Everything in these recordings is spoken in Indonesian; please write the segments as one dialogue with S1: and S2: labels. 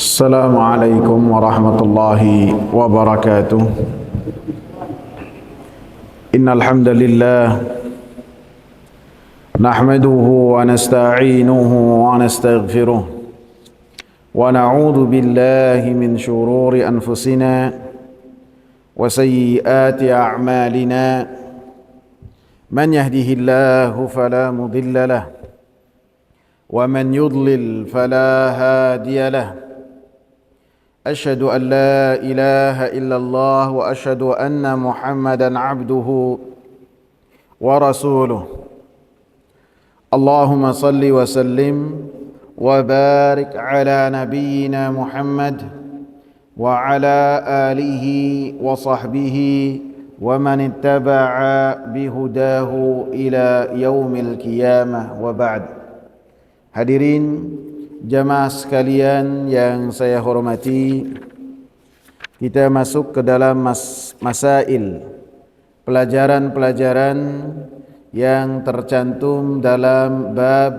S1: السلام عليكم ورحمة الله وبركاته. إن الحمد لله نحمده ونستعينه ونستغفره ونعوذ بالله من شرور أنفسنا وسيئات أعمالنا. من يهده الله فلا مضل له ومن يضلل فلا هادي له. أشهد أن لا إله إلا الله وأشهد أن محمدا عبده ورسوله. اللهم صل وسلم وبارك على نبينا محمد وعلى آله وصحبه ومن اتبع بهداه إلى يوم القيامة وبعد. Hadirin jamaah sekalian yang saya hormati, kita masuk ke dalam masail, pelajaran-pelajaran yang tercantum dalam bab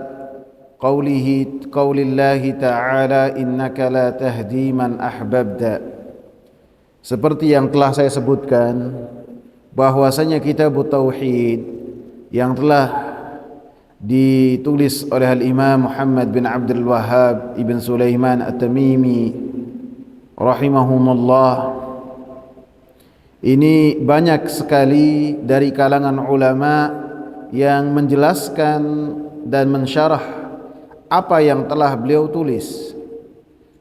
S1: qaulillahi ta'ala innaka la tahdi man ahbabta. Seperti yang telah saya sebutkan, bahwasanya kitab tauhid yang telah ditulis oleh Al-Imam Muhammad bin Abdul Wahhab Ibn Sulaiman At-Tamimi rahimahumullah, ini banyak sekali dari kalangan ulama yang menjelaskan dan mensyarah apa yang telah beliau tulis,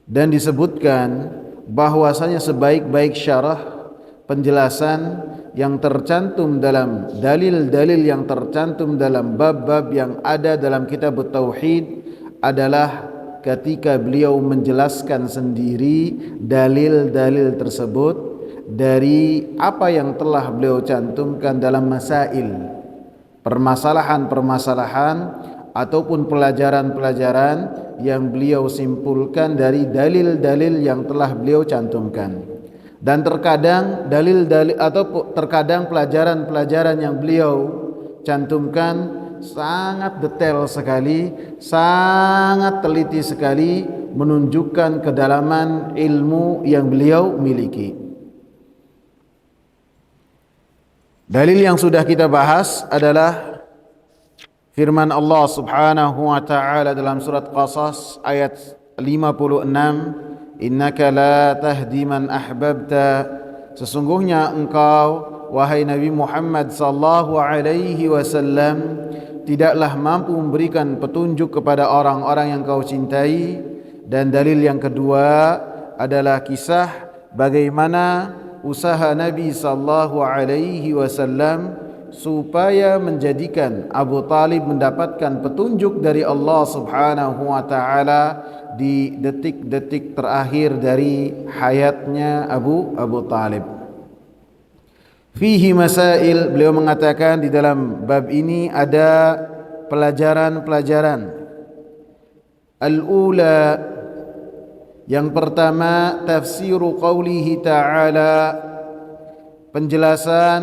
S1: dan disebutkan bahwasanya sebaik-baik syarah penjelasan yang tercantum dalam dalil-dalil yang tercantum dalam bab-bab yang ada dalam kitab Tauhid adalah ketika beliau menjelaskan sendiri dalil-dalil tersebut dari apa yang telah beliau cantumkan dalam masail, permasalahan-permasalahan ataupun pelajaran-pelajaran yang beliau simpulkan dari dalil-dalil yang telah beliau cantumkan. Dan terkadang dalil-dalil atau terkadang pelajaran-pelajaran yang beliau cantumkan sangat detail sekali, sangat teliti sekali, menunjukkan kedalaman ilmu yang beliau miliki. Dalil yang sudah kita bahas adalah firman Allah Subhanahu wa taala dalam surat Qasas ayat 56, innaka la tahdi man ahbabta, sesungguhnya engkau wahai Nabi Muhammad sallallahu alaihi wasallam tidaklah mampu memberikan petunjuk kepada orang-orang yang kau cintai. Dan dalil yang kedua adalah kisah bagaimana usaha Nabi sallallahu alaihi wasallam supaya menjadikan Abu Talib mendapatkan petunjuk dari Allah Subhanahu wa taala di detik-detik terakhir dari hayatnya Abu Talib. Fihi masail, beliau mengatakan di dalam bab ini ada pelajaran-pelajaran. Al-ula, yang pertama, tafsiru qaulihi ta'ala, penjelasan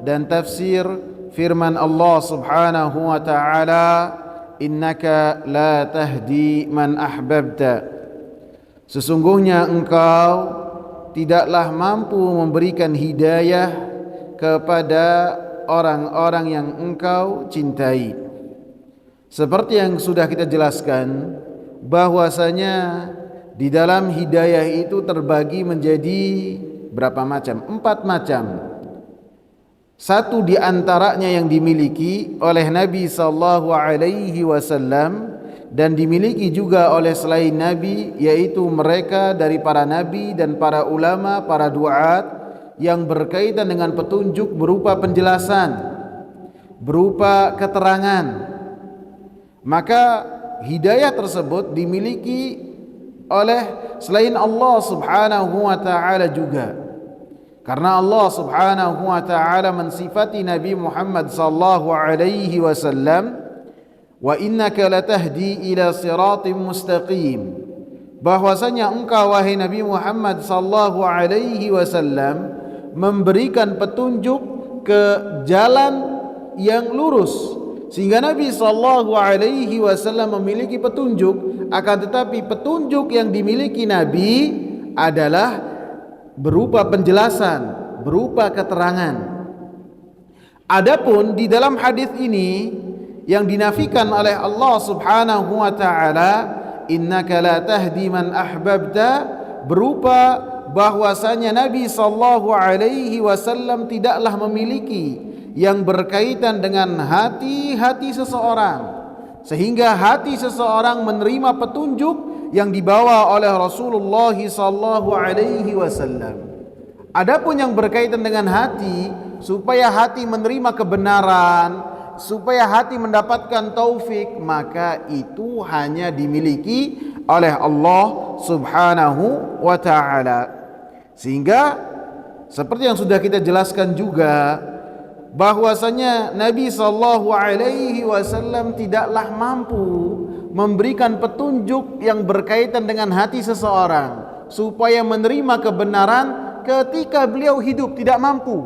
S1: dan tafsir firman Allah Subhanahu wa ta'ala, innaka la tahdi man ahbabta, sesungguhnya engkau tidaklah mampu memberikan hidayah kepada orang-orang yang engkau cintai. Seperti yang sudah kita jelaskan, bahwasanya di dalam hidayah itu terbagi menjadi berapa macam? 4 macam. Satu di antaranya yang dimiliki oleh Nabi sallallahu alaihi wasallam dan dimiliki juga oleh selain Nabi, yaitu mereka dari para nabi dan para ulama, para duat yang berkaitan dengan petunjuk berupa penjelasan, berupa keterangan. Maka hidayah tersebut dimiliki oleh selain Allah Subhanahu wa taala juga. Karena Allah Subhanahu wa taala mensifati Nabi Muhammad sallallahu alaihi wasallam, wa innaka latahdi ila siratim mustaqim, bahwasanya engkau wahai Nabi Muhammad sallallahu alaihi wasallam memberikan petunjuk ke jalan yang lurus, sehingga Nabi sallallahu alaihi wasallam memiliki petunjuk, akan tetapi petunjuk yang dimiliki Nabi adalah berupa penjelasan, berupa keterangan. Adapun di dalam hadis ini yang dinafikan oleh Allah Subhanahu wa taala, innaka la tahdi man ahbabta, berupa bahwasanya Nabi sallallahu alaihi wasallam tidaklah memiliki yang berkaitan dengan hati-hati seseorang, sehingga hati seseorang menerima petunjuk yang dibawa oleh Rasulullah sallallahu alaihi wasallam. Adapun yang berkaitan dengan hati, supaya hati menerima kebenaran, supaya hati mendapatkan taufik, maka itu hanya dimiliki oleh Allah Subhanahu wa taala. Sehingga seperti yang sudah kita jelaskan juga, bahwasanya Nabi sallallahu alaihi wasallam tidaklah mampu memberikan petunjuk yang berkaitan dengan hati seseorang supaya menerima kebenaran ketika beliau hidup, tidak mampu,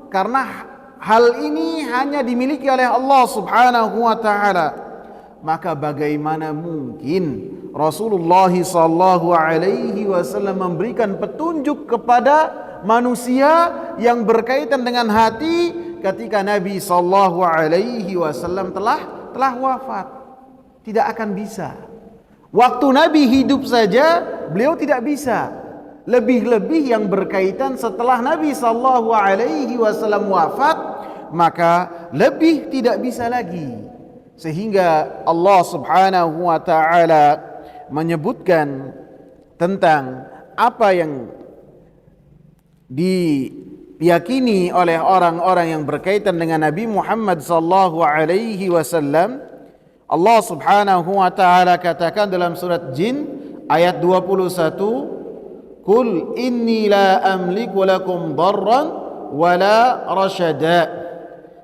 S1: karena hal ini hanya dimiliki oleh Allah Subhanahu wa taala. Maka bagaimana mungkin Rasulullah sallallahu alaihi wasallam memberikan petunjuk kepada manusia yang berkaitan dengan hati ketika Nabi sallallahu alaihi wasallam telah wafat? Tidak akan bisa. Waktu Nabi hidup saja beliau tidak bisa, lebih-lebih yang berkaitan setelah Nabi sallallahu alaihi wasallam wafat, maka lebih tidak bisa lagi. Sehingga Allah Subhanahu wa taala menyebutkan tentang apa yang diyakini oleh orang-orang yang berkaitan dengan Nabi Muhammad sallallahu alaihi wasallam. Allah Subhanahu wa taala katakan dalam surat Jin ayat 21, "Qul inni la amliku lakum darran wala rasyada."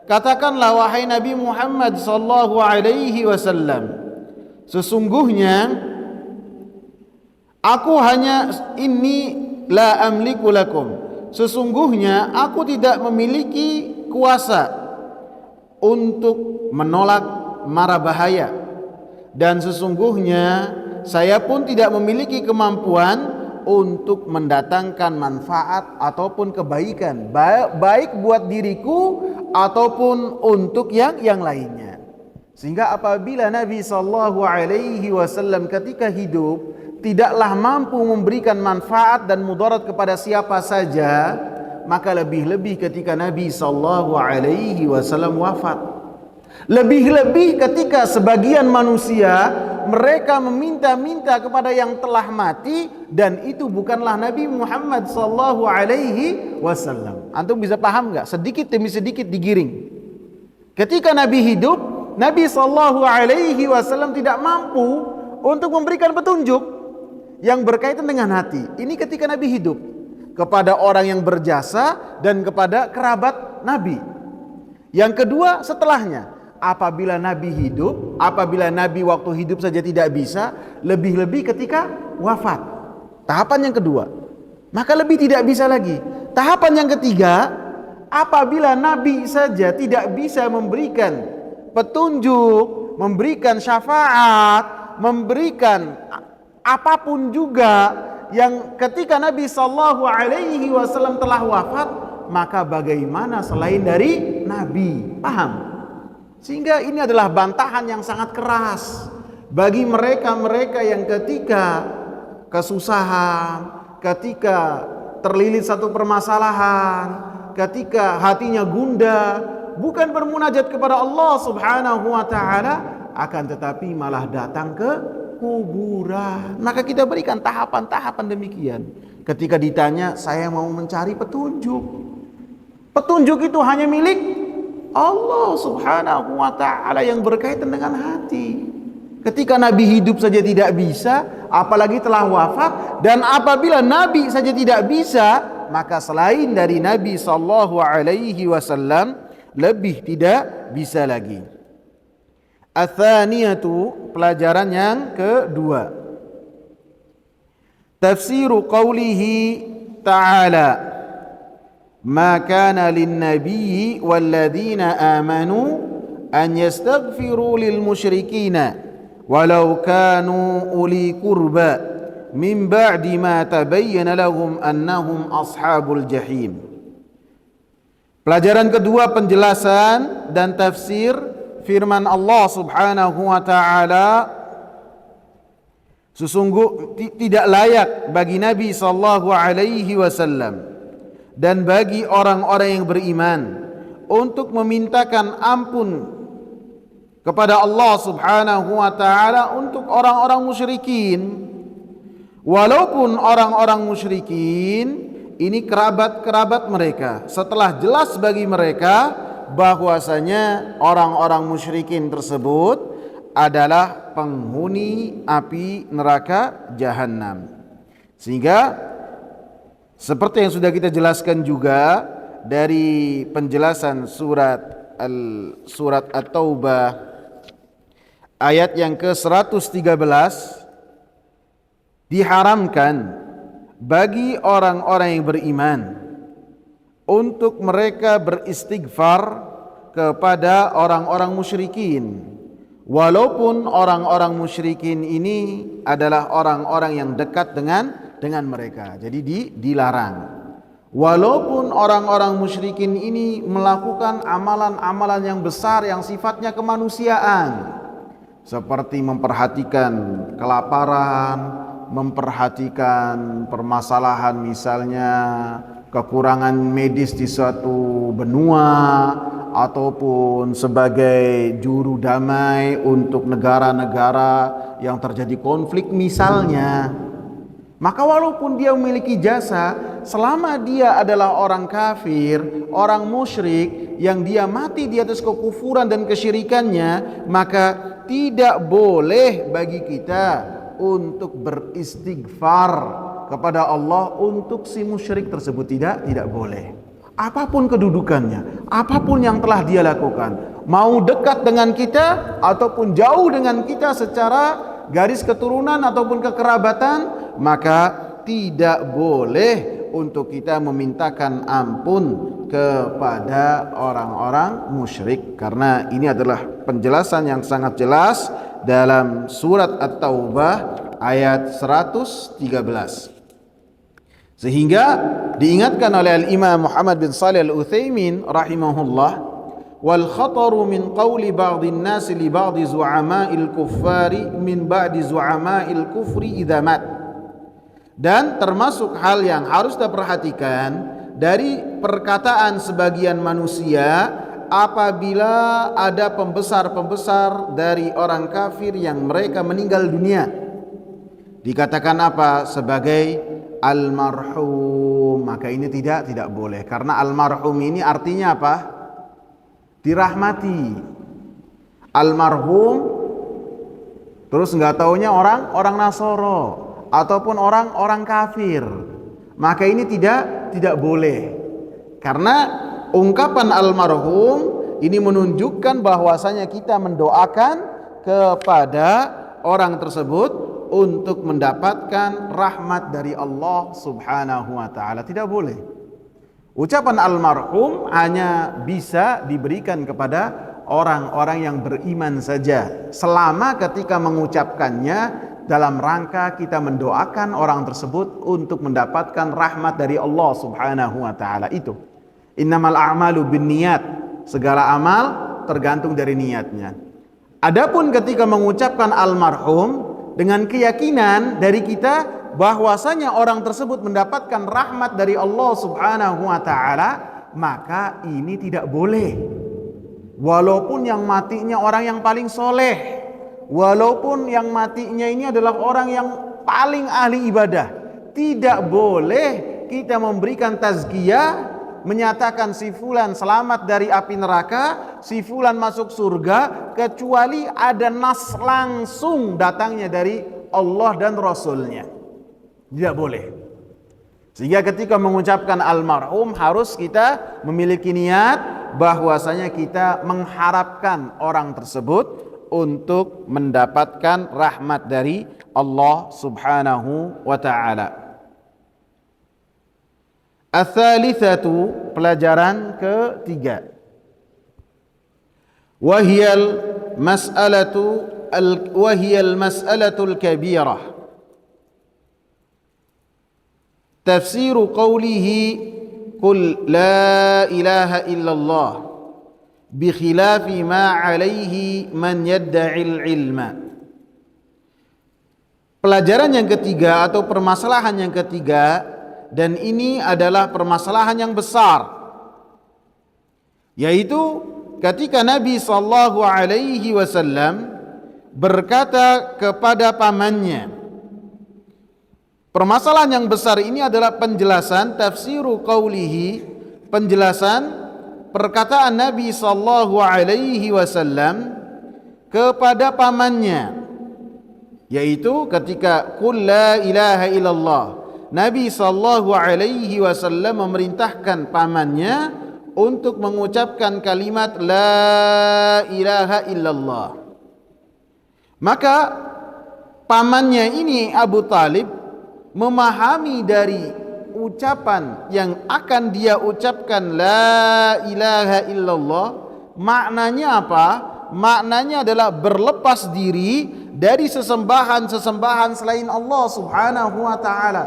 S1: Katakanlah wahai Nabi Muhammad sallallahu alaihi wasallam, sesungguhnya aku hanya inni la amliku lakum, sesungguhnya aku tidak memiliki kuasa untuk menolak mara bahaya, dan sesungguhnya saya pun tidak memiliki kemampuan untuk mendatangkan manfaat ataupun kebaikan, baik buat diriku ataupun untuk yang lainnya. Sehingga apabila Nabi sallallahu alaihi wasallam ketika hidup tidaklah mampu memberikan manfaat dan mudarat kepada siapa saja, maka lebih-lebih ketika Nabi sallallahu alaihi wasallam wafat. Lebih-lebih ketika sebagian manusia mereka meminta-minta kepada yang telah mati, dan itu bukanlah Nabi Muhammad sallallahu alaihi wasallam. Antum bisa paham enggak? Sedikit demi sedikit digiring. Ketika Nabi hidup, Nabi sallallahu alaihi wasallam tidak mampu untuk memberikan petunjuk yang berkaitan dengan hati. Ini ketika Nabi hidup, kepada orang yang berjasa dan kepada kerabat Nabi. Yang kedua setelahnya, apabila Nabi hidup, apabila Nabi waktu hidup saja tidak bisa, lebih-lebih ketika wafat. Tahapan yang kedua, maka lebih tidak bisa lagi. Tahapan yang ketiga, apabila Nabi saja tidak bisa memberikan petunjuk, memberikan syafaat, memberikan apapun juga, yang ketika Nabi sallallahu alaihi wasallam telah wafat, maka bagaimana selain dari Nabi? Paham? Sehingga ini adalah bantahan yang sangat keras bagi mereka-mereka yang ketika kesusahan, ketika terlilit satu permasalahan, ketika hatinya gundah, bukan bermunajat kepada Allah Subhanahu wa taala, akan tetapi malah datang ke kuburan. Maka kita berikan tahapan-tahapan demikian. Ketika ditanya, saya mau mencari petunjuk. Petunjuk itu hanya milik Allah Subhanahu wa ta'ala yang berkaitan dengan hati. Ketika Nabi hidup saja tidak bisa, apalagi telah wafat. Dan apabila Nabi saja tidak bisa, maka selain dari Nabi sallallahu alaihi wasallam lebih tidak bisa lagi. Ats-tsaniyatu, pelajaran yang kedua, tafsiru qaulihi ta'ala, ma kana lin-nabiyyi walladzina amanu an yastaghfiru lil musyrikina walau kanu uli qurba min ba'di ma tabayyana lahum annahum ashabul jahim. Pelajaran kedua, penjelasan dan tafsir firman Allah Subhanahu wa taala. Tidak layak bagi Nabi sallallahu alaihi wasallam dan bagi orang-orang yang beriman untuk memintakan ampun kepada Allah Subhanahu wa taala untuk orang-orang musyrikin. Walaupun orang-orang musyrikin ini kerabat-kerabat mereka, setelah jelas bagi mereka bahwasanya orang-orang musyrikin tersebut adalah penghuni api neraka jahanam. Sehingga seperti yang sudah kita jelaskan juga dari penjelasan surat At-Taubah ayat yang ke-113, diharamkan bagi orang-orang yang beriman untuk mereka beristighfar kepada orang-orang musyrikin, walaupun orang-orang musyrikin ini adalah orang-orang yang dekat dengan mereka. Jadi dilarang. Walaupun orang-orang musyrikin ini melakukan amalan-amalan yang besar yang sifatnya kemanusiaan, seperti memperhatikan kelaparan, memperhatikan permasalahan misalnya kekurangan medis di suatu benua, ataupun sebagai juru damai untuk negara-negara yang terjadi konflik misalnya. Maka walaupun dia memiliki jasa, selama dia adalah orang kafir, orang musyrik yang dia mati di atas kekufuran dan kesyirikannya, maka tidak boleh bagi kita untuk beristighfar kepada Allah untuk si musyrik tersebut. Tidak boleh. Apapun kedudukannya, apapun yang telah dia lakukan, mau dekat dengan kita ataupun jauh dengan kita secara garis keturunan ataupun kekerabatan, maka tidak boleh untuk kita memintakan ampun kepada orang-orang musyrik, karena ini adalah penjelasan yang sangat jelas dalam surat At-Taubah ayat 113. Sehingga diingatkan oleh Al-Imam Muhammad bin Shalih Al-Utsaimin rahimahullah, wal khataru min qawli ba'dhin nas li ba'dhi zu'ama'il kuffari min ba'di zu'ama'il kufri idza mat. Dan termasuk hal yang harus kita perhatikan dari perkataan sebagian manusia apabila ada pembesar-pembesar dari orang kafir yang mereka meninggal dunia. Dikatakan apa? Sebagai almarhum. Maka ini tidak boleh, karena almarhum ini artinya apa? Dirahmati. Almarhum terus nggak taunya orang Nasoro ataupun orang kafir. Maka ini tidak boleh, karena ungkapan almarhum ini menunjukkan bahwasanya kita mendoakan kepada orang tersebut untuk mendapatkan rahmat dari Allah Subhanahu wa taala. Tidak boleh. Ucapan almarhum hanya bisa diberikan kepada orang-orang yang beriman saja, selama ketika mengucapkannya dalam rangka kita mendoakan orang tersebut untuk mendapatkan rahmat dari Allah Subhanahu wa taala. Itu innamal a'malu binniyat, segala amal tergantung dari niatnya. Adapun ketika mengucapkan almarhum dengan keyakinan dari kita bahwasanya orang tersebut mendapatkan rahmat dari Allah Subhanahu wa taala, maka ini tidak boleh. Walaupun yang matinya orang yang paling soleh, walaupun yang matinya ini adalah orang yang paling ahli ibadah, tidak boleh kita memberikan tazkiyah, menyatakan si fulan selamat dari api neraka, si fulan masuk surga, kecuali ada nas langsung datangnya dari Allah dan Rasulnya. Tidak boleh. Sehingga ketika mengucapkan almarhum harus kita memiliki niat bahwasanya kita mengharapkan orang tersebut untuk mendapatkan rahmat dari Allah Subhanahu wa ta'ala. Ats-tsalitsatu, pelajaran ketiga. Wahiyal mas'alatul kabirah. Tafsiru qawlihi qul la ilaha illallah bi khilafi ma alaihi man yadda'il ilma. Pelajaran yang ketiga atau permasalahan yang ketiga, dan ini adalah permasalahan yang besar, yaitu ketika Nabi sallallahu alaihi wasallam berkata kepada pamannya. Permasalahan yang besar ini adalah penjelasan tafsiru qaulihi, penjelasan perkataan Nabi sallallahu alaihi wasallam kepada pamannya, yaitu ketika qul la ilaha illallah, Nabi sallallahu alaihi wasallam memerintahkan pamannya untuk mengucapkan kalimat la ilaha illallah. Maka pamannya ini Abu Talib memahami dari ucapan yang akan dia ucapkan la ilaha illallah, maknanya apa? Maknanya adalah berlepas diri dari sesembahan-sesembahan selain Allah subhanahu wa ta'ala,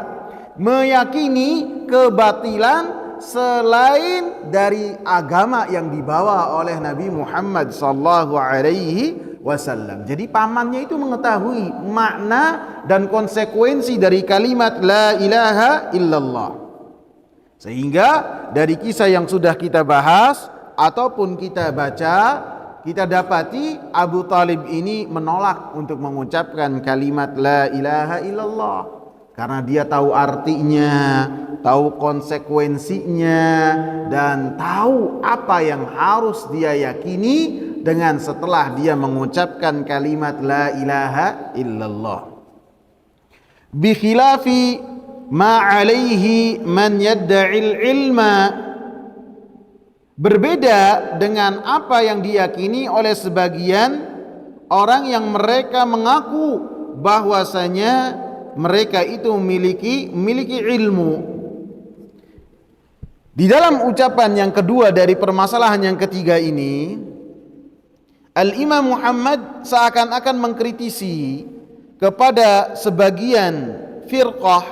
S1: meyakini kebatilan selain dari agama yang dibawa oleh Nabi Muhammad sallallahu alaihi wasallam. Jadi pamannya itu mengetahui makna dan konsekuensi dari kalimat la ilaha illallah. Sehingga dari kisah yang sudah kita bahas ataupun kita baca, kita dapati Abu Talib ini menolak untuk mengucapkan kalimat la ilaha illallah, karena dia tahu artinya, tahu konsekuensinya, dan tahu apa yang harus dia yakini dengan setelah dia mengucapkan kalimat la ilaha illallah. Bi khilafi ma alaihi man yadda'il ilma, berbeda dengan apa yang diyakini oleh sebagian orang yang mereka mengaku bahwasanya mereka itu memiliki ilmu. Di dalam ucapan yang kedua dari permasalahan yang ketiga ini, Al-Imam Muhammad seakan-akan mengkritisi kepada sebagian firqah,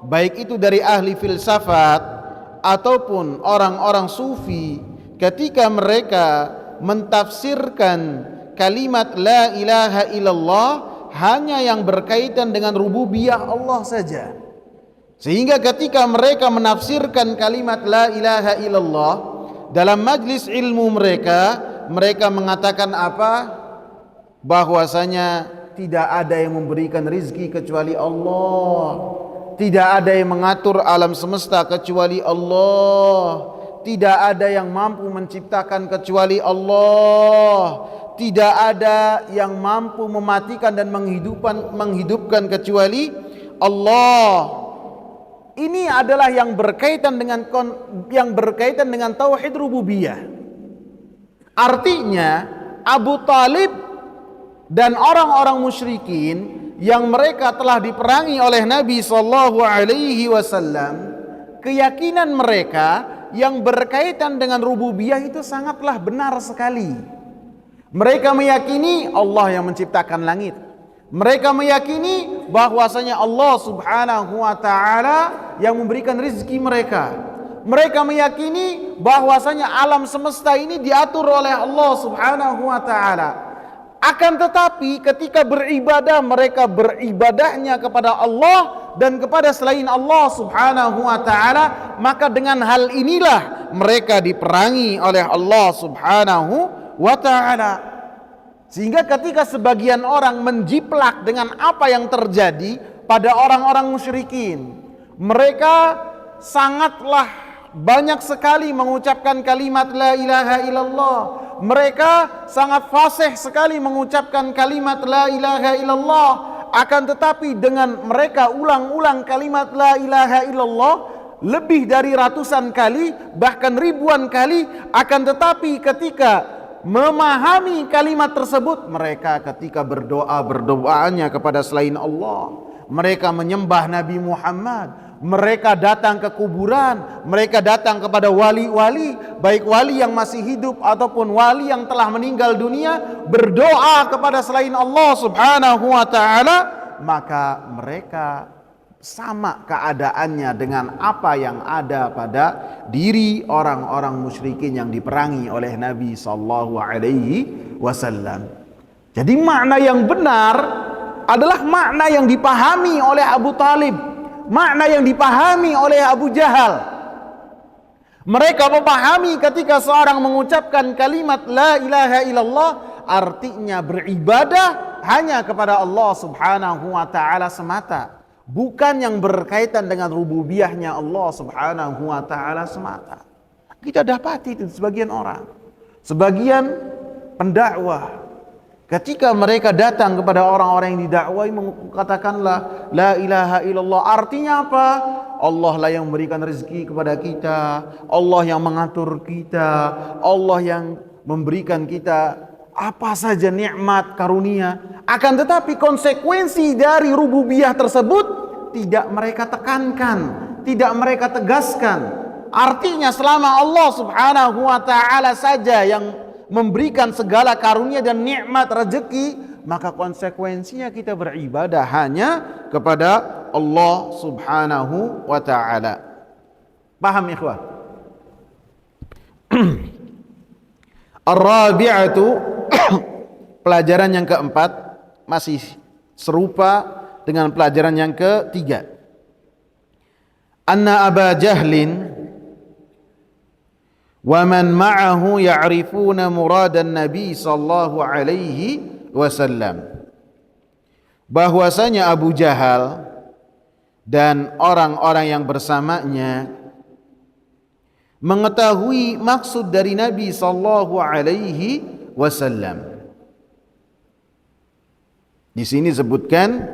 S1: baik itu dari ahli filsafat ataupun orang-orang sufi, ketika mereka mentafsirkan kalimat la ilaha illallah hanya yang berkaitan dengan rububiyah Allah saja. Sehingga ketika mereka menafsirkan kalimat la ilaha illallah dalam majlis ilmu mereka, mereka mengatakan apa? Bahwasanya tidak ada yang memberikan rizki kecuali Allah, tidak ada yang mengatur alam semesta kecuali Allah, tidak ada yang mampu menciptakan kecuali Allah, tidak ada yang mampu mematikan dan menghidupkan kecuali Allah. Ini adalah yang berkaitan dengan tauhid rububiyah. Artinya Abu Talib dan orang-orang musyrikin yang mereka telah diperangi oleh Nabi sallallahu alaihi wasallam, keyakinan mereka yang berkaitan dengan rububiyah itu sangatlah benar sekali. Mereka meyakini Allah yang menciptakan langit. Mereka meyakini bahwasanya Allah subhanahu wa ta'ala yang memberikan rezeki mereka. Mereka meyakini bahwasanya alam semesta ini diatur oleh Allah subhanahu wa ta'ala. Akan tetapi ketika beribadah, mereka beribadahnya kepada Allah dan kepada selain Allah subhanahu wa ta'ala. Maka dengan hal inilah mereka diperangi oleh Allah subhanahu wa ta'ala. Sehingga ketika sebagian orang menjiplak dengan apa yang terjadi pada orang-orang musyrikin, mereka sangatlah banyak sekali mengucapkan kalimat la ilaha illallah. Mereka sangat fasih sekali mengucapkan kalimat la ilaha illallah. Akan tetapi dengan mereka ulang-ulang kalimat la ilaha illallah lebih dari ratusan kali, bahkan ribuan kali, akan tetapi ketika memahami kalimat tersebut, mereka ketika berdoaannya kepada selain Allah, mereka menyembah Nabi Muhammad, mereka datang ke kuburan, mereka datang kepada wali-wali, baik wali yang masih hidup ataupun wali yang telah meninggal dunia, berdoa kepada selain Allah Subhanahu wa taala, maka mereka sama keadaannya dengan apa yang ada pada diri orang-orang musyrikin yang diperangi oleh Nabi sallallahu alaihi wasallam. Jadi makna yang benar adalah makna yang dipahami oleh Abu Talib, makna yang dipahami oleh Abu Jahal. Mereka memahami ketika seorang mengucapkan kalimat la ilaha illallah, artinya beribadah hanya kepada Allah Subhanahu wa taala semata, bukan yang berkaitan dengan rububiyahnya Allah Subhanahu wa taala semata. Kita dapati itu sebagian orang, sebagian pendakwah, ketika mereka datang kepada orang-orang yang didakwai, katakanlah la ilaha illallah, artinya apa? Allah lah yang memberikan rezeki kepada kita, Allah yang mengatur kita, Allah yang memberikan kita apa saja nikmat karunia. Akan tetapi konsekuensi dari rububiyah tersebut tidak mereka tekankan, tidak mereka tegaskan. Artinya selama Allah Subhanahu wa taala saja yang memberikan segala karunia dan nikmat rezeki, maka konsekuensinya kita beribadah hanya kepada Allah Subhanahu wa taala. Paham ikhwan? Ar-rabi'atu pelajaran yang keempat masih serupa dengan pelajaran yang ketiga. Anna Aba Jahlin wa man ma'ahu ya'rifuna muradan Nabi sallallahu alaihi wasallam. Bahwasanya Abu Jahal dan orang-orang yang bersamanya mengetahui maksud dari Nabi sallallahu alaihi wasallam. Di sini sebutkan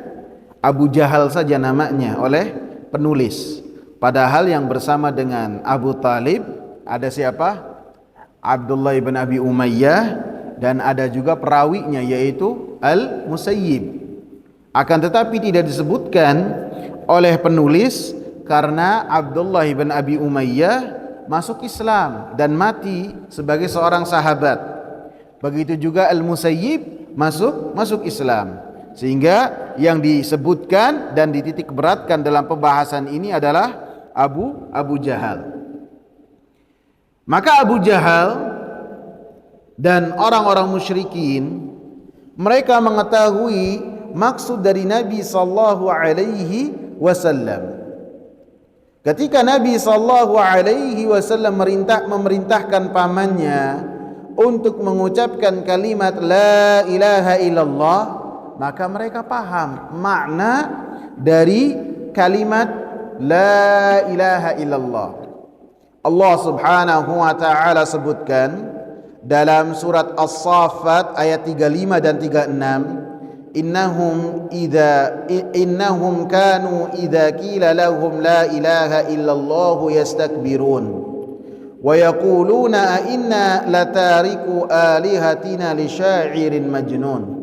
S1: Abu Jahal saja namanya oleh penulis. Padahal yang bersama dengan Abu Talib ada siapa? Abdullah ibn Abi Umayyah, dan ada juga perawinya yaitu Al-Musayyib. Akan tetapi tidak disebutkan oleh penulis karena Abdullah ibn Abi Umayyah masuk Islam dan mati sebagai seorang sahabat. Begitu juga Al-Musayyib masuk Islam. Sehingga yang disebutkan dan dititik beratkan dalam pembahasan ini adalah Abu Jahal. Maka Abu Jahal dan orang-orang musyrikin, mereka mengetahui maksud dari Nabi sallallahu alaihi wasallam. Ketika Nabi sallallahu alaihi wasallam memerintahkan pamannya untuk mengucapkan kalimat la ilaha illallah, maka mereka paham makna dari kalimat la ilaha illallah. Allah Subhanahu wa taala sebutkan dalam surat As-Saffat ayat 35 dan 36, innahum kanu idza qila lahum la ilaha illallah yastakbirun wa yaquluna a inna latariku alihatina li syairin majnun.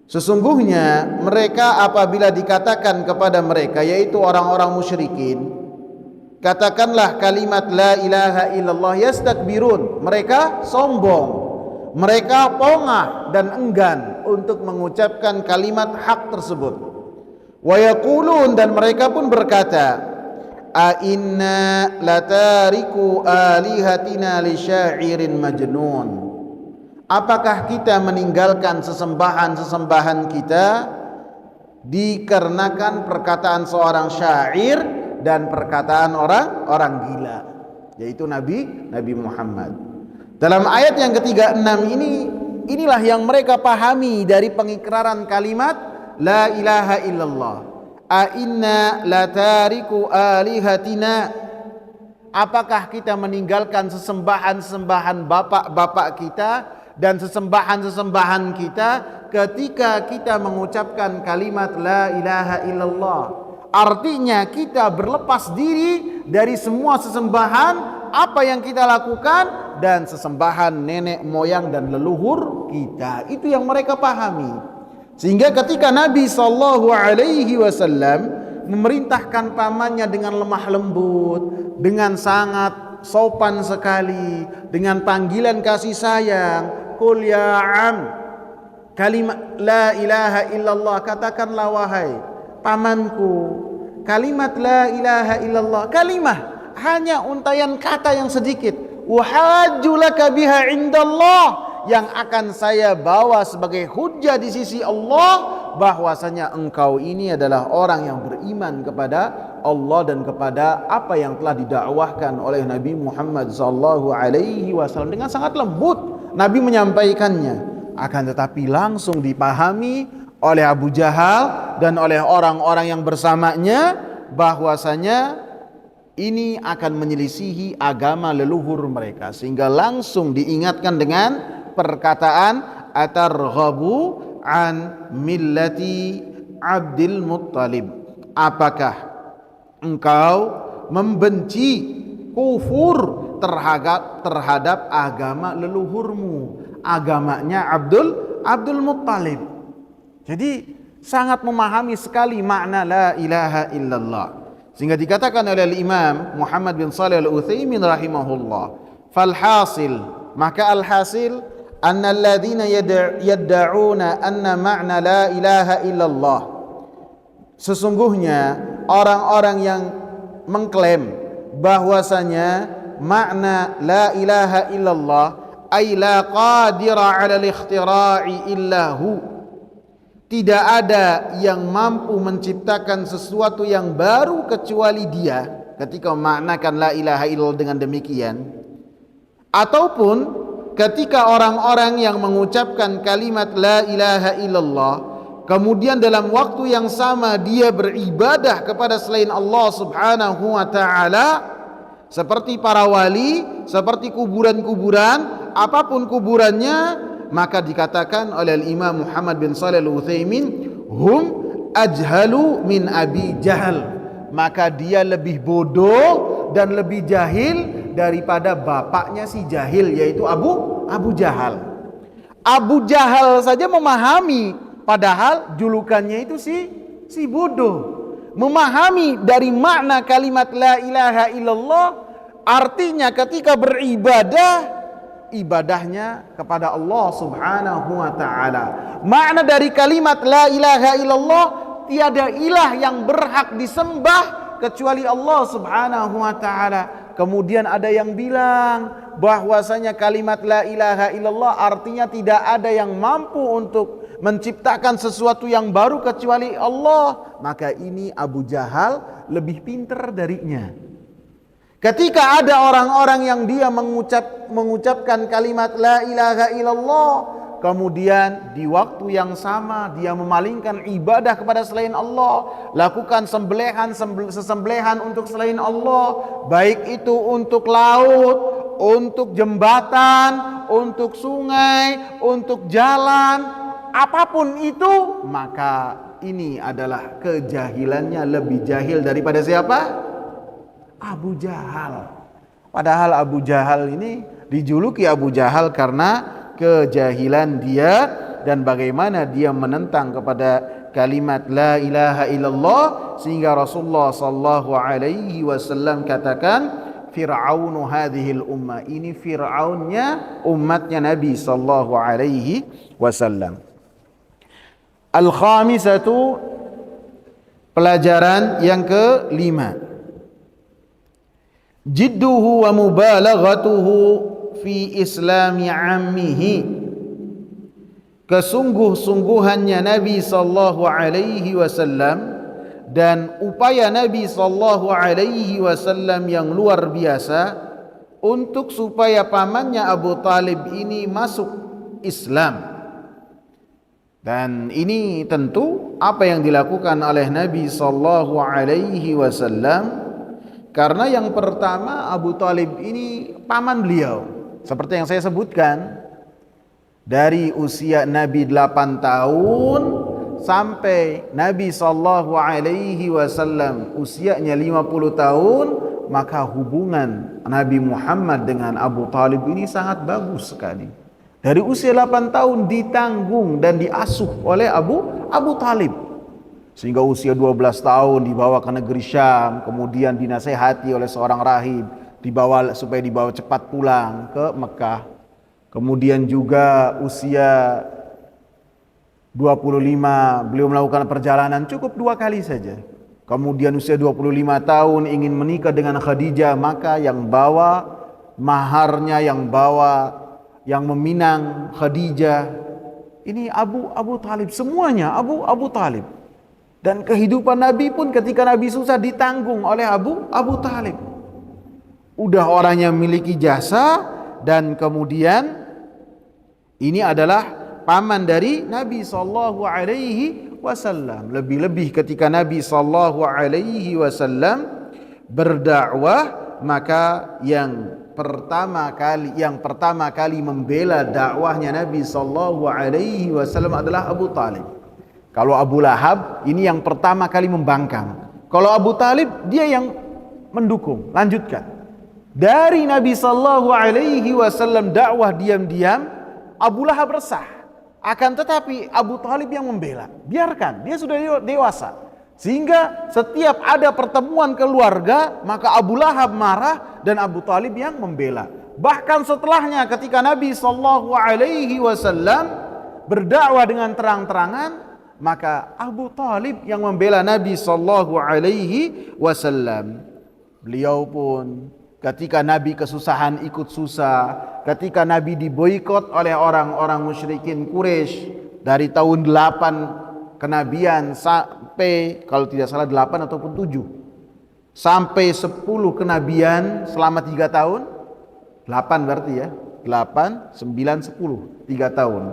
S1: Sesungguhnya mereka apabila dikatakan kepada mereka, yaitu orang-orang musyrikin, katakanlah kalimat la ilaha illallah, yastakbirun, mereka sombong, mereka pongah dan enggan untuk mengucapkan kalimat hak tersebut. Wa yaqulun, dan mereka pun berkata, a inna latariku alihatina li syairin majnun. Apakah kita meninggalkan sesembahan-sesembahan kita dikarenakan perkataan seorang syair dan perkataan orang gila, yaitu Nabi Muhammad. Dalam ayat yang ke-36 inilah yang mereka pahami dari pengikraran kalimat la ilaha illallah. A inna latariku alihatina, apakah kita meninggalkan sesembahan-sesembahan bapak-bapak kita dan sesembahan-sesembahan kita ketika kita mengucapkan kalimat la ilaha illallah. Artinya kita berlepas diri dari semua sesembahan apa yang kita lakukan dan sesembahan nenek moyang dan leluhur kita. Itu yang mereka pahami. Sehingga ketika Nabi sallallahu alaihi wasallam memerintahkan pamannya dengan lemah lembut, dengan sangat sopan sekali, dengan panggilan kasih sayang. Qul ya am, kalimat la ilaha illallah, katakanlah wahai pamanku, kalimat la ilaha illallah, kalimah hanya untayan kata yang sedikit. Wahajju laka biha indallah, yang akan saya bawa sebagai hujjah di sisi Allah bahwasanya engkau ini adalah orang yang beriman kepada Allah dan kepada apa yang telah didakwahkan oleh Nabi Muhammad sallallahu alaihi wasallam. Dengan sangat lembut Nabi menyampaikannya, akan tetapi langsung dipahami oleh Abu Jahal dan oleh orang-orang yang bersamanya bahwasanya ini akan menyelisihi agama leluhur mereka, sehingga langsung diingatkan dengan perkataan atarghabu an millati Abdul Muttalib, apakah engkau membenci kufur terhadap agama leluhurmu, agamanya Abdul Muttalib. Jadi sangat memahami sekali makna la ilaha illallah, sehingga dikatakan oleh Imam Muhammad bin Shalih Al-Utsaimin rahimahullah, falhasil, maka alhasil anna alladhina yadda'una anna ma'na la ilaha illallah, sesungguhnya orang-orang yang mengklaim bahwasanya makna la ilaha illallah ay la qadira 'ala al-ikhtira'i illahu, tidak ada yang mampu menciptakan sesuatu yang baru kecuali dia, ketika memaknakan la ilaha illallah dengan demikian. Ataupun ketika orang-orang yang mengucapkan kalimat la ilaha illallah kemudian dalam waktu yang sama dia beribadah kepada selain Allah subhanahu wa ta'ala, seperti para wali, seperti kuburan-kuburan, apapun kuburannya, maka dikatakan oleh Imam Muhammad bin Shalih Al-Utsaimin, hum ajhalu min Abi Jahal, maka dia lebih bodoh dan lebih jahil daripada bapaknya si jahil, yaitu Abu Jahal. Abu Jahal saja memahami, padahal julukannya itu si bodoh. Memahami dari makna kalimat la ilaha illallah, artinya ketika beribadah, ibadahnya kepada Allah subhanahu wa ta'ala. Makna dari kalimat la ilaha illallah, tiada ilah yang berhak disembah kecuali Allah subhanahu wa ta'ala. Kemudian ada yang bilang bahwasanya kalimat la ilaha illallah artinya tidak ada yang mampu untuk menciptakan sesuatu yang baru kecuali Allah. Maka ini Abu Jahal lebih pintar darinya. Ketika ada orang-orang yang dia mengucapkan kalimat la ilaha illallah, kemudian di waktu yang sama dia memalingkan ibadah kepada selain Allah, lakukan sesembelihan untuk selain Allah, baik itu untuk laut, untuk jembatan, untuk sungai, untuk jalan, apapun itu, maka ini adalah kejahilannya lebih jahil daripada siapa? Abu Jahal. Padahal Abu Jahal ini dijuluki Abu Jahal karena kejahilan dia dan bagaimana dia menentang kepada kalimat la ilaha illallah, sehingga Rasulullah sallallahu alaihi wasallam katakan Fir'aunu hadhil ummah, ini Fir'aunnya umatnya Nabi sallallahu alaihi wasallam. Al-khamisatu, pelajaran yang kelima, jidduhu wa mubalaghatuhu fi islami ammihi, kesungguh-sungguhannya Nabi sallallahu alaihi wasallam dan upaya Nabi sallallahu alaihi wasallam yang luar biasa untuk supaya pamannya Abu Talib ini masuk Islam. Dan ini tentu apa yang dilakukan oleh Nabi sallallahu alaihi wasallam, karena yang pertama Abu Talib ini paman beliau, seperti yang saya sebutkan, dari usia Nabi 8 tahun sampai Nabi sallallahu alaihi wasallam usianya 50 tahun, maka hubungan Nabi Muhammad dengan Abu Talib ini sangat bagus sekali. Dari usia 8 tahun ditanggung dan diasuh oleh Abu Talib. Sehingga usia 12 tahun dibawa ke negeri Syam, kemudian dinasehati oleh seorang rahib, supaya dibawa cepat pulang ke Mekah. Kemudian juga usia 25 beliau melakukan perjalanan cukup 2 kali saja. Kemudian usia 25 tahun ingin menikah dengan Khadijah, maka yang bawa maharnya, yang meminang Khadijah ini Abu Talib, semuanya Abu Talib. Dan kehidupan Nabi pun ketika Nabi susah ditanggung oleh Abu Talib. Udah orang yang memiliki jasa, dan kemudian ini adalah paman dari Nabi sallallahu alaihi wasallam. Lebih-lebih ketika Nabi sallallahu alaihi wasallam berdakwah, maka yang pertama kali membela dakwahnya Nabi sallallahu alaihi wasallam adalah Abu Talib. Kalau Abu Lahab ini yang pertama kali membangkang. Kalau Abu Talib dia yang mendukung, lanjutkan. Dari Nabi sallallahu alaihi wasallam dakwah diam-diam, Abu Lahab resah. Akan tetapi Abu Talib yang membela. Biarkan, dia sudah dewasa. Sehingga setiap ada pertemuan keluarga, maka Abu Lahab marah dan Abu Talib yang membela. Bahkan setelahnya ketika Nabi sallallahu alaihi wasallam berdakwah dengan terang-terangan, maka Abu Talib yang membela Nabi sallallahu alaihi wasallam. Beliau pun ketika Nabi kesusahan ikut susah, ketika Nabi diboikot oleh orang-orang musyrikin Quraisy dari tahun 8 kenabian sampai, kalau tidak salah 8 ataupun 7, sampai 10 kenabian selama 3 tahun. 8 berarti ya, 8, 9, 10, 3 tahun.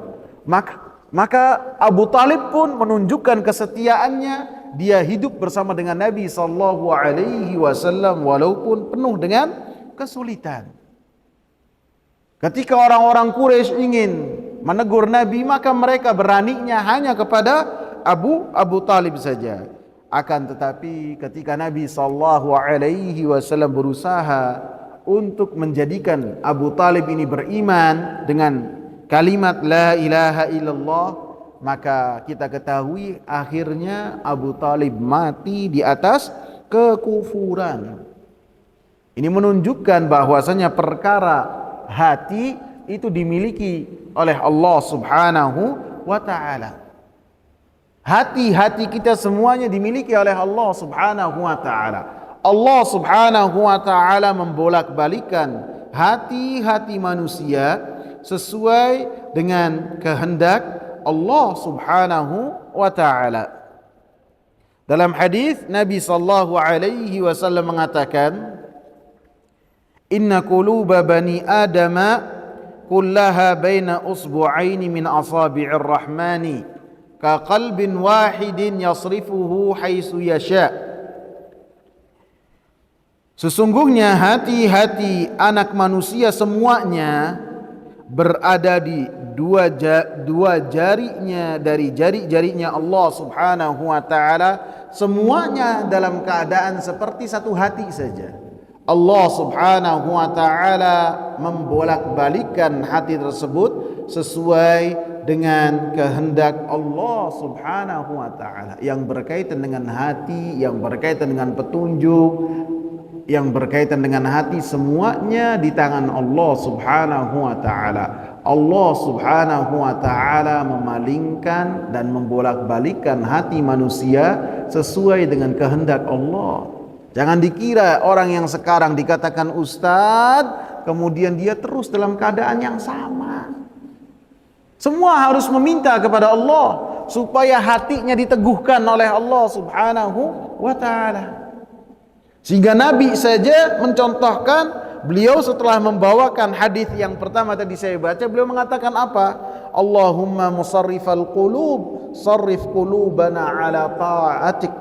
S1: Maka Abu Talib pun menunjukkan kesetiaannya. Dia hidup bersama dengan Nabi sallallahu alaihi wasallam walaupun penuh dengan kesulitan. Ketika orang-orang Quraisy ingin menegur Nabi, maka mereka beraninya hanya kepada Abu Talib saja. Akan tetapi ketika Nabi sallallahu alaihi wasallam berusaha untuk menjadikan Abu Talib ini beriman dengan kalimat la ilaha illallah, maka kita ketahui akhirnya Abu Talib mati di atas kekufuran. Ini menunjukkan bahwasanya perkara hati itu dimiliki oleh Allah Subhanahu wa taala. Hati-hati kita semuanya dimiliki oleh Allah Subhanahu wa taala. Allah Subhanahu wa taala membolak-balikan hati-hati manusia sesuai dengan kehendak Allah Subhanahu wa taala. Dalam hadis Nabi sallallahu alaihi wasallam mengatakan, "Inna quluba bani Adama kullaha baina usbu'aini min asabi'ir rahmani ka qalbin wahidin yasrifuhu haitsu yasha." Sesungguhnya hati-hati anak manusia semuanya berada di dua jarinya dari jari-jarinya Allah Subhanahu wa taala, semuanya dalam keadaan seperti satu hati saja. Allah Subhanahu wa taala membolak-balikkan hati tersebut sesuai dengan kehendak Allah Subhanahu wa taala. Yang berkaitan dengan hati, yang berkaitan dengan petunjuk, yang berkaitan dengan hati, semuanya di tangan Allah Subhanahu wa taala. Allah Subhanahu wa taala memalingkan dan membolak-balikkan hati manusia sesuai dengan kehendak Allah. Jangan dikira orang yang sekarang dikatakan ustadz kemudian dia terus dalam keadaan yang sama. Semua harus meminta kepada Allah supaya hatinya diteguhkan oleh Allah Subhanahu wa taala. Sehingga Nabi saja mencontohkan, beliau setelah membawakan hadis yang pertama tadi saya baca, beliau mengatakan apa? Allahumma musarrifal qulub, sarrif qulubana ala ta'atik.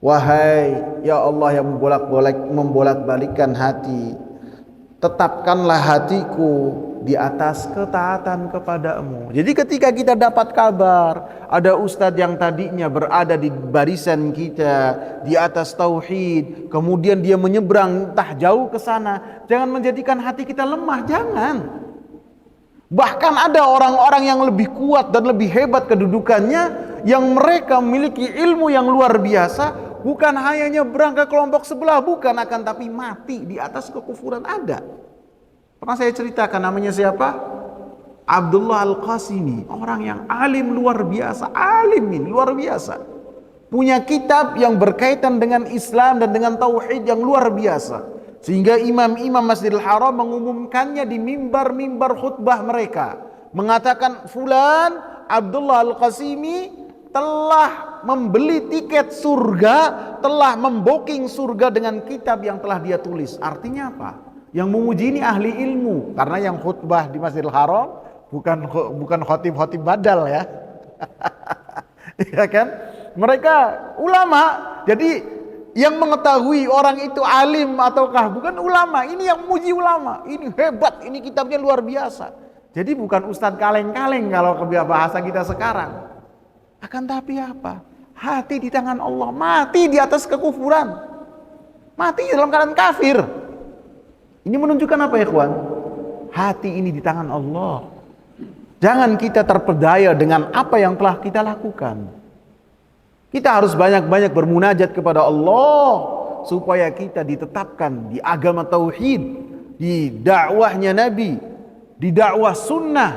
S1: Wahai ya Allah yang membolak-balikkan hati, tetapkanlah hatiku di atas ketaatan kepadamu. Jadi ketika kita dapat kabar ada ustadz yang tadinya berada di barisan kita di atas tauhid, kemudian dia menyeberang entah jauh ke sana, jangan menjadikan hati kita lemah, jangan. Bahkan ada orang-orang yang lebih kuat dan lebih hebat kedudukannya yang mereka memiliki ilmu yang luar biasa, bukan hanya nyebrang ke kelompok sebelah, bukan, akan tapi mati di atas kekufuran ada. Pernah saya ceritakan namanya siapa? Abdullah Al-Qasimi, orang yang alim luar biasa, alimin luar biasa. Punya kitab yang berkaitan dengan Islam dan dengan tauhid yang luar biasa. Sehingga imam-imam Masjidil Haram mengumumkannya di mimbar-mimbar khutbah mereka. Mengatakan fulan Abdullah Al-Qasimi telah membeli tiket surga, telah membooking surga dengan kitab yang telah dia tulis. Artinya apa? Yang memuji ini ahli ilmu. Karena yang khutbah di Masjidil Haram bukan khotib-khotib badal ya. Ya kan? Mereka ulama. Jadi yang mengetahui orang itu alim ataukah bukan ulama, ini yang memuji ulama. Ini hebat, ini kitabnya luar biasa. Jadi bukan ustadz kaleng-kaleng kalau bahasa kita sekarang. Akan tapi apa? Hati di tangan Allah, mati di atas kekufuran, mati dalam keadaan kafir. Ini menunjukkan apa ya kawan? Hati ini di tangan Allah. Jangan kita terpedaya dengan apa yang telah kita lakukan. Kita harus banyak-banyak bermunajat kepada Allah supaya kita ditetapkan di agama tauhid, di dakwahnya Nabi, di dakwah sunnah,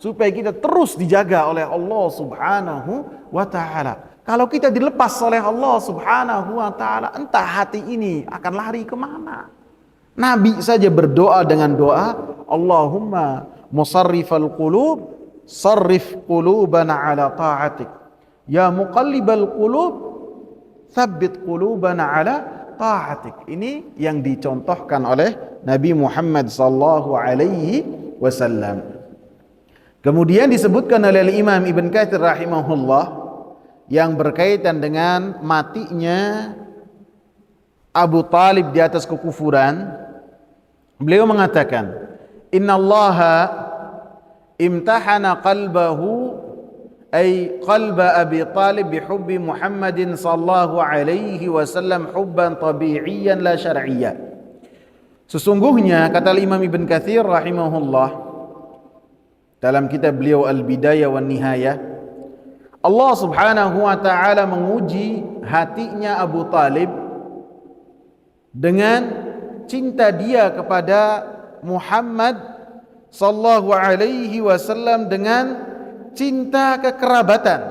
S1: supaya kita terus dijaga oleh Allah Subhanahu wa taala. Kalau kita dilepas oleh Allah Subhanahu wa taala, entah hati ini akan lari kemana. Nabi saja berdoa dengan doa, Allahumma musarrifal qulub, sarrif qulubana ala ta'atik. Ya muqallibal qulub, tsabbit qulubana ala ta'atik. Ini yang dicontohkan oleh Nabi Muhammad sallallahu alaihi wasallam. Kemudian disebutkan oleh Imam Ibn Katsir rahimahullah yang berkaitan dengan matinya Abu Talib di atas kekufuran. Beliau mengatakan, "Innallaha imtahana qalbahu ay qalba Abi Talib bihubbi Muhammadin sallallahu alaihi wasallam hubban tabi'iyan la syar'iyya." Sesungguhnya kata Imam Ibn Katsir rahimahullah dalam kitab beliau Al-Bidayah wan Nihayah, Allah Subhanahu wa taala menguji hatinya Abu Talib dengan cinta dia kepada Muhammad sallallahu alaihi wasallam dengan cinta kekerabatan,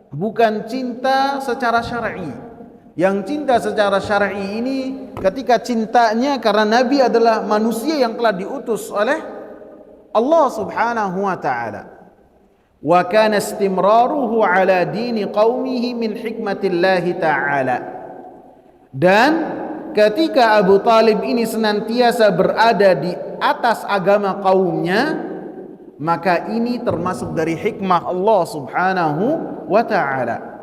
S1: bukan cinta secara syar'i. Yang cinta secara syar'i ini ketika cintanya karena Nabi adalah manusia yang telah diutus oleh Allah Subhanahu wa taala. Wa kana istimraruhu ala dini qaumihi min hikmatillahi ta'ala. Dan ketika Abu Talib ini senantiasa berada di atas agama kaumnya, maka ini termasuk dari hikmah Allah Subhanahu wa taala.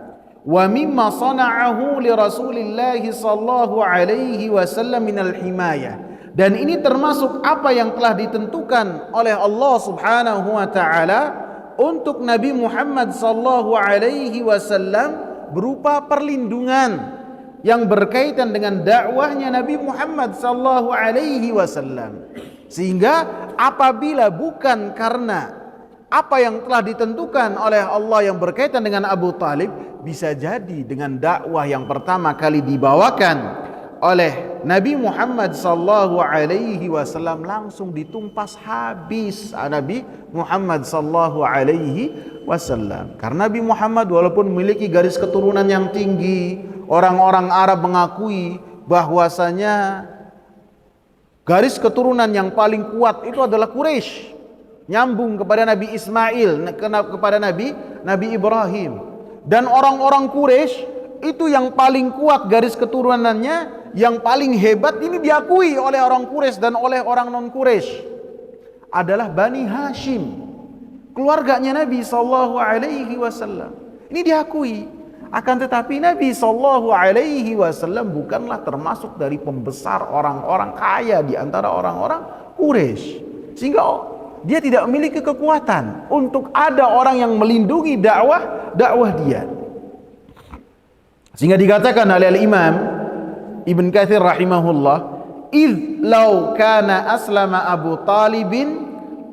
S1: Wa mimma sana'ahu li Rasulillah sallallahu alaihi wasallam minal himayah. Dan ini termasuk apa yang telah ditentukan oleh Allah Subhanahu wa taala untuk Nabi Muhammad sallallahu alaihi wasallam berupa perlindungan yang berkaitan dengan dakwahnya Nabi Muhammad sallallahu alaihi wasallam. Sehingga apabila bukan karena apa yang telah ditentukan oleh Allah yang berkaitan dengan Abu Talib, bisa jadi dengan dakwah yang pertama kali dibawakan oleh Nabi Muhammad sallallahu alaihi wasallam langsung ditumpas habis Nabi Muhammad sallallahu alaihi wasallam. Karena Nabi Muhammad walaupun memiliki garis keturunan yang tinggi, orang-orang Arab mengakui bahwasanya garis keturunan yang paling kuat itu adalah Quraisy, nyambung kepada Nabi Ismail, kepada Nabi Ibrahim. Dan orang-orang Quraisy itu yang paling kuat garis keturunannya, yang paling hebat ini diakui oleh orang Quraisy dan oleh orang non-Quraisy adalah Bani Hashim, keluarganya Nabi sallallahu alaihi wasallam. Ini diakui. Akan tetapi Nabi sallallahu alaihi wasallam bukanlah termasuk dari pembesar orang-orang kaya di antara orang-orang Quraisy. Sehingga dia tidak memiliki kekuatan untuk ada orang yang melindungi dakwah dia. Sehingga dikatakan oleh Imam Ibn Katsir rahimahullah, "Idz law kana aslama Abu Talibin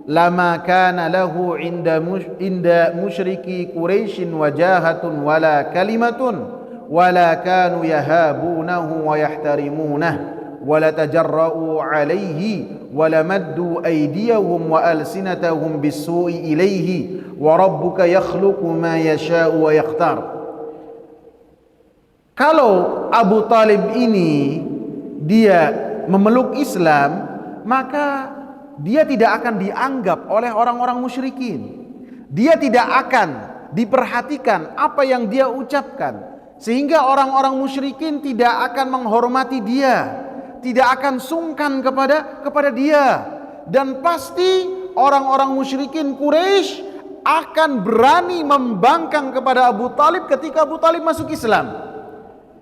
S1: lama kana lahu inda musyriki Quraisyin wajahatun wala kalimatun wala kanu yahabunahu wa yahtarimunah wala tajarra'u alaihi wala maddu aydiyahum wa alsinatahum bisu'i ilaihi wa rabbuka yakhluqu ma yasha'u wa yakhtar. Kalau Abu Talib ini dia memeluk Islam, maka dia tidak akan dianggap oleh orang-orang musyrikin. Dia tidak akan diperhatikan apa yang dia ucapkan, sehingga orang-orang musyrikin tidak akan menghormati dia, tidak akan sungkan kepada dia. Dan pasti orang-orang musyrikin Quraisy akan berani membangkang kepada Abu Talib ketika Abu Talib masuk Islam.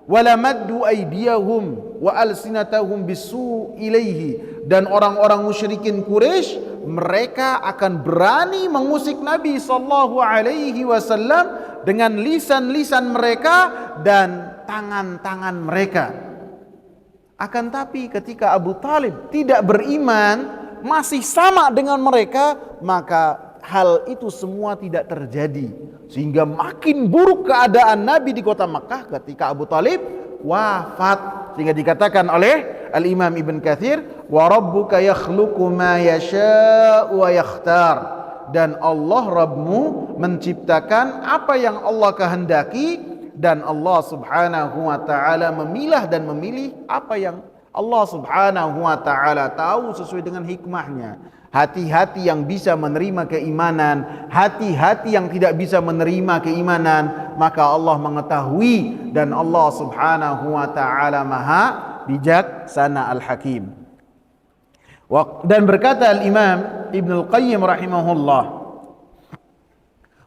S1: Wala maddu aydiyahum wa alsinatahum bisu ilaihi, dan orang-orang musyrikin Quraisy mereka akan berani mengusik Nabi sallallahu alaihi wasallam dengan lisan-lisan mereka dan tangan-tangan mereka. Akan tapi ketika Abu Talib tidak beriman, masih sama dengan mereka, maka hal itu semua tidak terjadi, sehingga makin buruk keadaan Nabi di kota Makkah ketika Abu Talib wafat. Sehingga dikatakan oleh Al-Imam Ibn Katsir, wa rabbuka yakhluqu ma yasha'u wa yakhtar, dan Allah Rabbmu menciptakan apa yang Allah kehendaki, dan Allah subhanahu wa ta'ala memilah dan memilih apa yang Allah subhanahu wa ta'ala tahu sesuai dengan hikmahnya. Hati-hati yang bisa menerima keimanan, hati-hati yang tidak bisa menerima keimanan, maka Allah mengetahui, dan Allah subhanahu wa ta'ala maha bijaksana al-hakim. Dan berkata al-Imam Ibn al-Qayyim rahimahullah,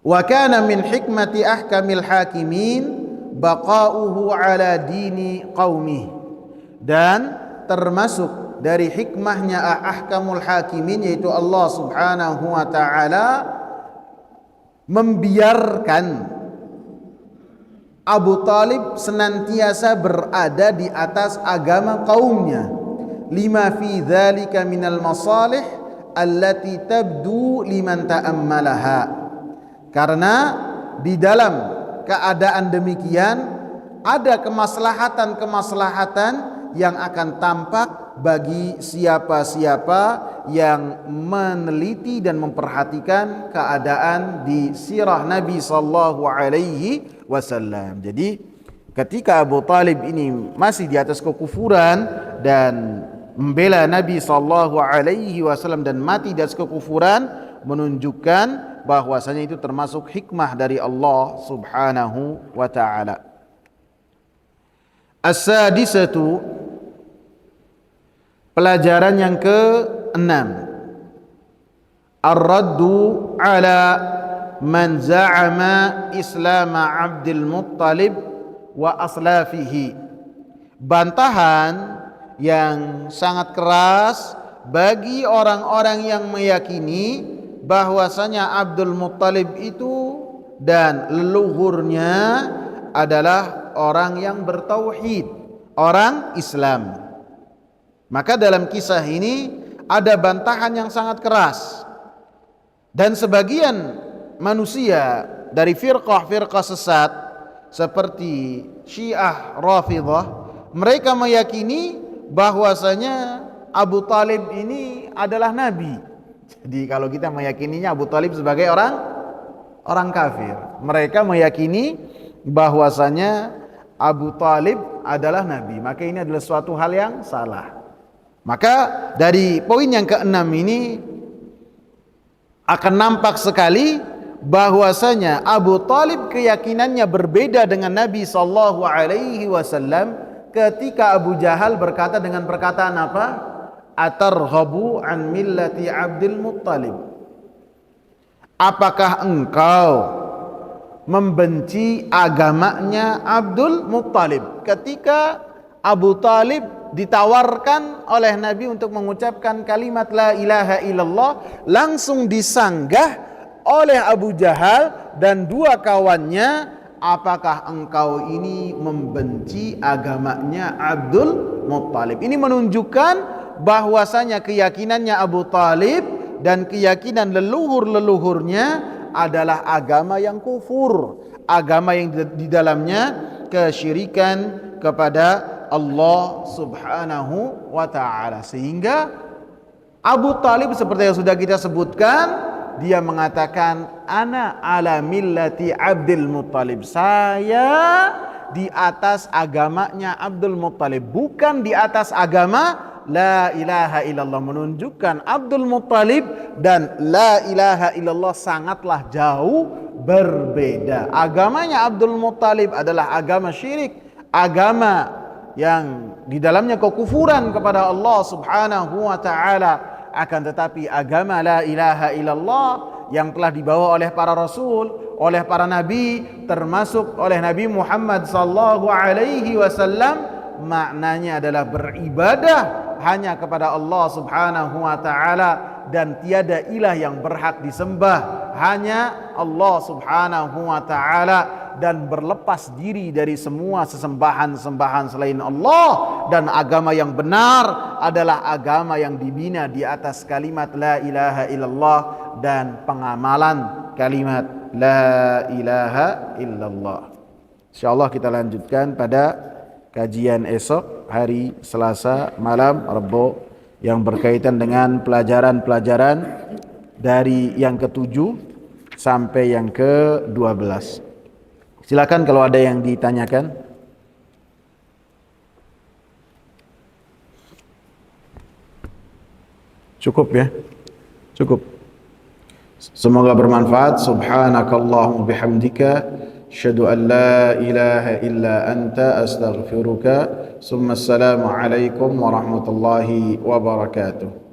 S1: wa kana min hikmati ahkamil hakimin baqa'uhu ala dini qaumih, dan termasuk dari hikmahnya ahkamul hakimin, yaitu Allah subhanahu wa ta'ala membiarkan Abu Talib senantiasa berada di atas agama kaumnya, lima fi dzalika minal masalih allati tabdu liman ta'ammalaha, karena di dalam keadaan demikian ada kemaslahatan-kemaslahatan yang akan tampak bagi siapa-siapa yang meneliti dan memperhatikan keadaan di sirah Nabi sallallahu alaihi wasallam. Jadi ketika Abu Talib ini masih di atas kekufuran dan membela Nabi sallallahu alaihi wasallam dan mati di atas kekufuran, menunjukkan bahwasanya itu termasuk hikmah dari Allah subhanahu wa ta'ala. As-sadisatu, pelajaran yang ke-6, ar-raddu ala man za'ama Islam Abdul Muttalib wa aslafihi, bantahan yang sangat keras bagi orang-orang yang meyakini bahwasanya Abdul Muttalib itu dan leluhurnya adalah orang yang bertauhid, orang Islam. Maka dalam kisah ini ada bantahan yang sangat keras, dan sebagian manusia dari firqah-firqah sesat seperti Syiah Rafidhah, mereka meyakini bahwasanya Abu Talib ini adalah nabi. Jadi kalau kita meyakininya Abu Talib sebagai orang kafir, mereka meyakini bahwasanya Abu Talib adalah nabi, maka ini adalah suatu hal yang salah. Maka dari poin yang ke-6 ini akan nampak sekali bahwasanya Abu Talib keyakinannya berbeda dengan Nabi sallallahu alaihi wasallam ketika Abu Jahal berkata dengan perkataan apa? Atarghabu an millati Abdul Muttalib. Apakah engkau membenci agamanya Abdul Muttalib? Ketika Abu Talib ditawarkan oleh Nabi untuk mengucapkan kalimat la ilaha illallah, langsung disanggah oleh Abu Jahal dan dua kawannya, apakah engkau ini membenci agamanya Abdul Muttalib? Ini menunjukkan bahwasanya keyakinannya Abu Talib dan keyakinan leluhur-leluhurnya adalah agama yang kufur, agama yang di dalamnya kesyirikan kepada Allah Subhanahu wa taala. Sehingga Abu Talib seperti yang sudah kita sebutkan, dia mengatakan ana ala millati Abdul Muttalib, saya di atas agamanya Abdul Muttalib, bukan di atas agama la ilaha illallah. Menunjukkan Abdul Muttalib dan la ilaha illallah sangatlah jauh berbeda. Agamanya Abdul Muttalib adalah agama syirik, agama yang di dalamnya kekufuran kepada Allah Subhanahu wa taala. Akan tetapi agama la ilaha illallah yang telah dibawa oleh para rasul, oleh para nabi, termasuk oleh Nabi Muhammad sallallahu alaihi wasallam, maknanya adalah beribadah hanya kepada Allah Subhanahu wa taala dan tiada ilah yang berhak disembah, hanya Allah Subhanahu wa taala, dan berlepas diri dari semua sesembahan-sembahan selain Allah. Dan agama yang benar adalah agama yang dibina di atas kalimat la ilaha illallah dan pengamalan kalimat la ilaha illallah. Insyaallah kita lanjutkan pada kajian esok hari Selasa malam Rabu yang berkaitan dengan pelajaran-pelajaran dari yang ke-7 sampai yang ke-12. Silakan kalau ada yang ditanyakan. Cukup ya? Cukup. Semoga bermanfaat. Subhanakallahumma bihamdika asyhadu an la ilaha illa anta astaghfiruka. Assalamu alaikum warahmatullahi wabarakatuh.